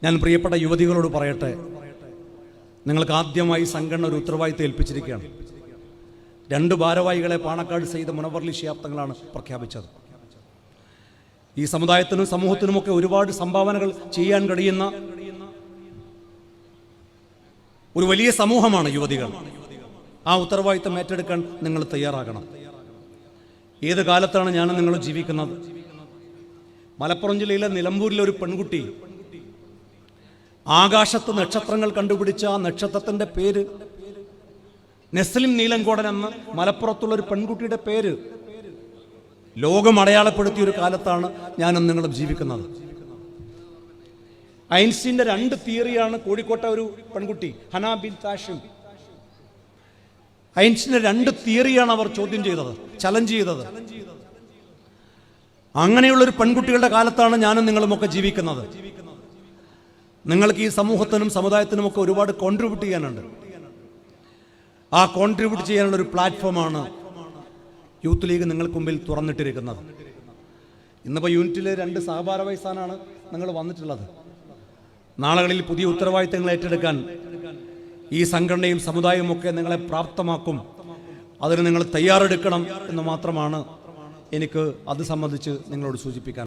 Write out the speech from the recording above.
ഞാൻ പ്രിയപ്പെട്ട യുവതികളോട് പറയട്ടെ, നിങ്ങൾക്ക് ആദ്യമായി സംഘടന ഒരു ഉത്തരവാദിത്തം ഏൽപ്പിച്ചിരിക്കുകയാണ്. 2 ഭാരവാഹികളെ പാണക്കാട് സയ്യിദ് മുനവ്വർ ശിഹാബ് തങ്ങളാണ് പ്രഖ്യാപിച്ചത്. ഈ സമുദായത്തിനും സമൂഹത്തിനുമൊക്കെ ഒരുപാട് സംഭാവനകൾ ചെയ്യാൻ കഴിയുന്ന ഒരു വലിയ സമൂഹമാണ് യുവതികൾ. ആ ഉത്തരവാദിത്തം ഏറ്റെടുക്കാൻ നിങ്ങൾ തയ്യാറാകണം. ഏത് കാലത്താണ് ഞാൻ നിങ്ങൾ ജീവിക്കുന്നത്? മലപ്പുറം ജില്ലയിലെ നിലമ്പൂരിലെ ഒരു പെൺകുട്ടി ആകാശത്ത് നക്ഷത്രങ്ങൾ കണ്ടുപിടിച്ച ആ നക്ഷത്രത്തിന്റെ പേര് നെസ്ലിം നീലങ്കോടൻ എന്ന മലപ്പുറത്തുള്ള ഒരു പെൺകുട്ടിയുടെ പേര് ലോകം അടയാളപ്പെടുത്തിയ ഒരു കാലത്താണ് ഞാനും നിങ്ങളും ജീവിക്കുന്നത്. ഐൻസ്റ്റീന്റെ 2 തിയറിയാണ് കോഴിക്കോട്ടെ ഒരു പെൺകുട്ടി ഹന ബിൻ താഷിം. ഐൻസ്റ്റീന്റെ 2 തിയറിയാണ് അവർ ചോദ്യം ചെയ്തത്, ചലഞ്ച് ചെയ്തത്. അങ്ങനെയുള്ളൊരു പെൺകുട്ടികളുടെ കാലത്താണ് ഞാനും നിങ്ങളുമൊക്കെ ജീവിക്കുന്നത്. നിങ്ങൾക്ക് ഈ സമൂഹത്തിനും സമുദായത്തിനുമൊക്കെ ഒരുപാട് കോൺട്രിബ്യൂട്ട് ചെയ്യാനുണ്ട്. ആ കോൺട്രിബ്യൂട്ട് ചെയ്യാനുള്ള ഒരു പ്ലാറ്റ്ഫോമാണ് യൂത്ത് ലീഗ് നിങ്ങൾക്ക് മുമ്പിൽ തുറന്നിട്ടിരിക്കുന്നത്. ഇന്നിപ്പോൾ യൂണിറ്റിലെ 2 സഹഭാരവാഹി സ്ഥാനമാണ് നിങ്ങൾ വന്നിട്ടുള്ളത്. നാളുകളിൽ പുതിയ ഉത്തരവാദിത്തങ്ങൾ ഏറ്റെടുക്കാൻ ഈ സംഘടനയും സമുദായവും ഒക്കെ നിങ്ങളെ പ്രാപ്തമാക്കും. അതിന് നിങ്ങൾ തയ്യാറെടുക്കണം എന്ന് മാത്രമാണ് എനിക്ക് അത് സംബന്ധിച്ച് നിങ്ങളോട് സൂചിപ്പിക്കാൻ